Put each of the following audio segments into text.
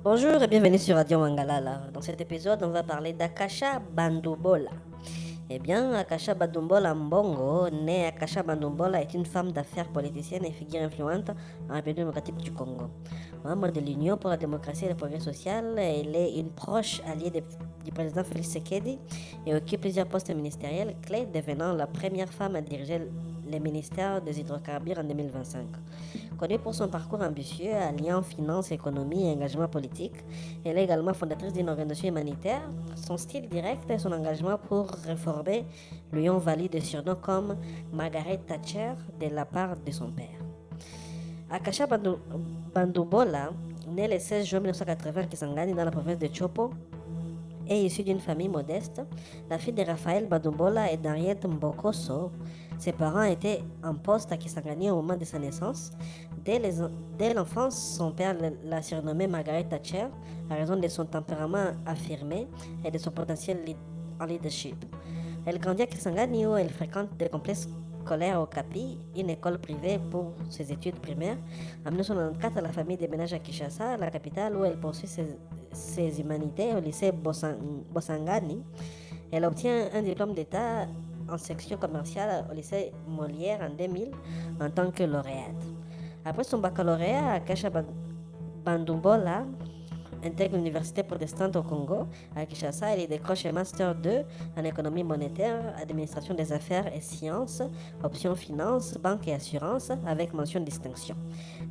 Bonjour et bienvenue sur Radio Mangalala. Dans cet épisode, on va parler d'Akasha Bandumbola. Eh bien, Akasha Bandumbola Mbongo, née Akasha Bandumbola, est une femme d'affaires politicienne et figure influente en République démocratique du Congo. Membre de l'Union pour la démocratie et le progrès social, elle est une proche alliée du président Félix Tshisekedi et occupe plusieurs postes ministériels clés, devenant la première femme à diriger le ministère des hydrocarbures en 2025. Connue pour son parcours ambitieux alliant finance, économie et engagement politique, elle est également fondatrice d'une organisation humanitaire. Son style direct et son engagement pour réformer lui ont valu des surnoms comme Margaret Thatcher de la part de son père. Akasha Bandumbola, née le 16 juin 1980 à Kisangani dans la province de Chopo, est issue d'une famille modeste. La fille de Raphaël Bandumbola et d'Henriette Mbokoso. Ses parents étaient en poste à Kisangani au moment de sa naissance. Dès l'enfance, son père l'a surnommée Margaret Thatcher à raison de son tempérament affirmé et de son potentiel en leadership. Elle grandit à Kisangani où elle fréquente des complexes scolaires au Capi, une école privée pour ses études primaires. En 1994, la famille déménage à Kinshasa, la capitale, où elle poursuit ses humanités au lycée Bosangani. Elle obtient un diplôme d'État en section commerciale au lycée Molière en 2000 en tant que lauréate. Après son baccalauréat, Akasha Bandumbola intègre l'université protestante au Congo, à Kinshasa. Elle y décroche un Master 2 en économie monétaire, administration des affaires et sciences, option finance, banque et assurance, avec mention distinction.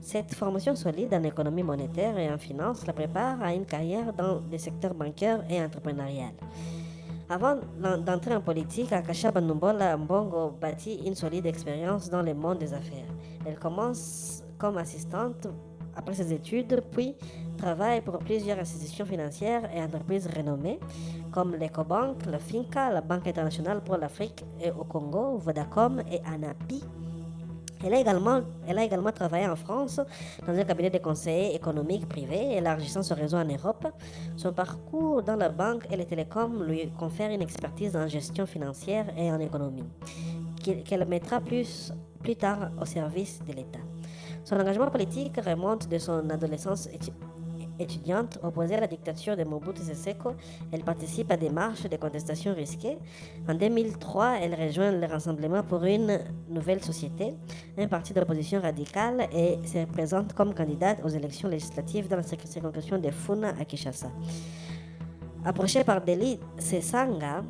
Cette formation solide en économie monétaire et en finance la prépare à une carrière dans les secteurs bancaires et entrepreneurial. Avant d'entrer en politique, Akasha Bandumbola Mbongo bâtit une solide expérience dans le monde des affaires. Elle commence comme assistante après ses études, puis travaille pour plusieurs institutions financières et entreprises renommées comme l'Ecobank, la Finca, la Banque internationale pour l'Afrique et au Congo, Vodacom et ANAPI. Elle a également travaillé en France dans un cabinet de conseillers économiques privés, élargissant son réseau en Europe. Son parcours dans la banque et les télécoms lui confère une expertise en gestion financière et en économie, qu'elle mettra plus tard au service de l'État. Son engagement politique remonte de son adolescence étudiante opposée à la dictature de Mobutu Sese Seko. Elle participe à des marches de contestation risquées. En 2003, elle rejoint le Rassemblement pour une nouvelle société, un parti d'opposition radicale, et se présente comme candidate aux élections législatives dans la circonscription de Funa à Kinshasa. Approchée par Deli Sesanga,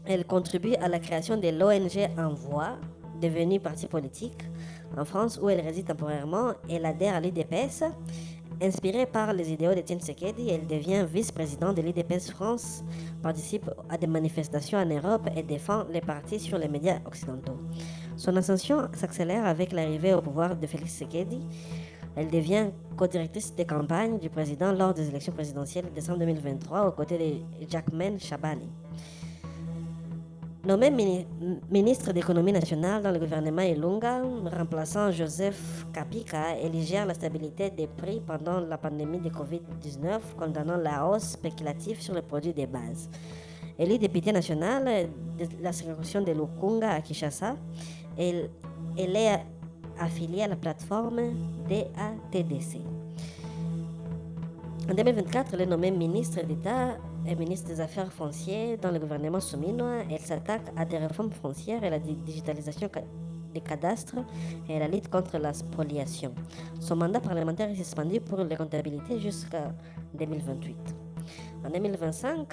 elle contribue à la création de l'ONG Envoi, devenue parti politique en France où elle réside temporairement. Elle adhère à l'UDPS. Inspirée par les idéaux de Tshisekedi, elle devient vice-présidente de l'UDPS France, participe à des manifestations en Europe et défend les partis sur les médias occidentaux. Son ascension s'accélère avec l'arrivée au pouvoir de Félix Tshisekedi. Elle devient co-directrice de campagne du président lors des élections présidentielles de décembre 2023 aux côtés de Jacquemain Chabani. Nommée ministre d'économie nationale dans le gouvernement Ilunga, remplaçant Joseph Kapika, elle gère la stabilité des prix pendant la pandémie de Covid-19, condamnant la hausse spéculative sur les produits de base. Elle est députée nationale de la circonscription de Lukunga à Kinshasa. Elle est affiliée à la plateforme DATDC. En 2024, elle est nommée ministre d'État et ministre des Affaires foncières dans le gouvernement Souminois. Elle s'attaque à des réformes foncières et la digitalisation des cadastres et la lutte contre la spoliation. Son mandat parlementaire est suspendu pour les comptabilités jusqu'à 2028. En 2025,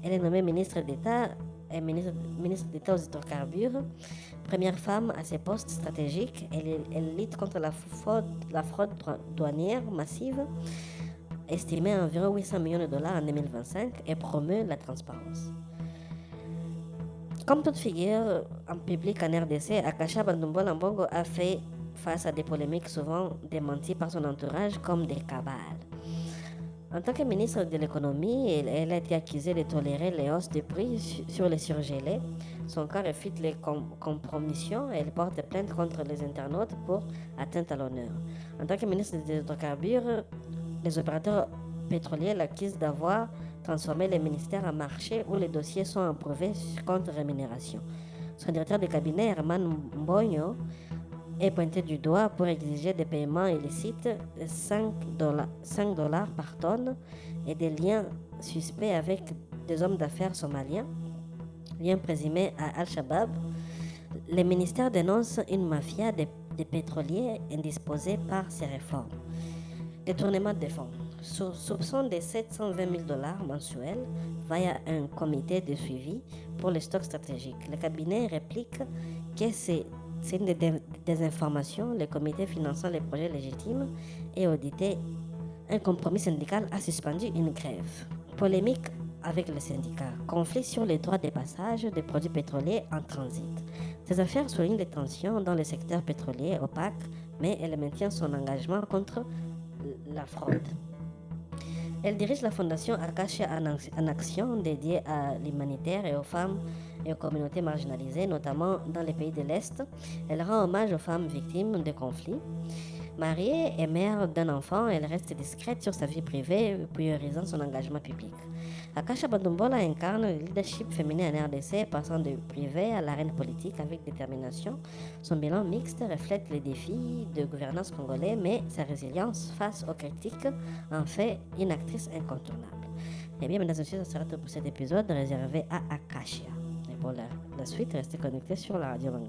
elle est nommée ministre d'État et ministre d'État aux hydrocarbures, première femme à ces postes stratégiques. Elle lutte contre la fraude douanière massive, estimée à environ 800 millions de dollars en 2025, et promeut la transparence. Comme toute figure en public en RDC, Akasha Bandumbola Mbongo a fait face à des polémiques souvent démenties par son entourage comme des cabales. En tant que ministre de l'économie, elle a été accusée de tolérer les hausses de prix sur les surgelés. Son cas réfute les compromissions et elle porte plainte contre les internautes pour atteinte à l'honneur. En tant que ministre des hydrocarbures, les opérateurs pétroliers l'accusent d'avoir transformé les ministères en marché où les dossiers sont approuvés contre rémunération. Son directeur de cabinet, Herman Mbonyo, est pointée du doigt pour exiger des paiements illicites de 5 dollars par tonne et des liens suspects avec des hommes d'affaires somaliens, liens présumés à Al-Shabaab. Le ministère dénonce une mafia des pétroliers indisposés par ces réformes. Détournement des fonds. Soupçon de 720 000 dollars mensuels via un comité de suivi pour les stocks stratégiques. Le cabinet réplique que c'est une des informations. Le comité finançant les projets légitimes et audité un compromis syndical a suspendu une grève. Polémique avec le syndicat. Conflit sur les droits de passage des produits pétroliers en transit. Ces affaires soulignent les tensions dans le secteur pétrolier opaque, mais elle maintient son engagement contre la fraude. Elle dirige la fondation Acacia en action dédiée à l'humanitaire et aux femmes et aux communautés marginalisées, notamment dans les pays de l'Est. Elle rend hommage aux femmes victimes de conflits. Mariée et mère d'un enfant, elle reste discrète sur sa vie privée, priorisant son engagement public. Akasha Bandumbola incarne le leadership féminin en RDC, passant du privé à l'arène politique avec détermination. Son bilan mixte reflète les défis de gouvernance congolais, mais sa résilience face aux critiques en fait une actrice incontournable. Eh bien, mesdames et messieurs, ça sera tout pour cet épisode réservé à Akasha. Et pour la suite, restez connectés sur la radio Manga.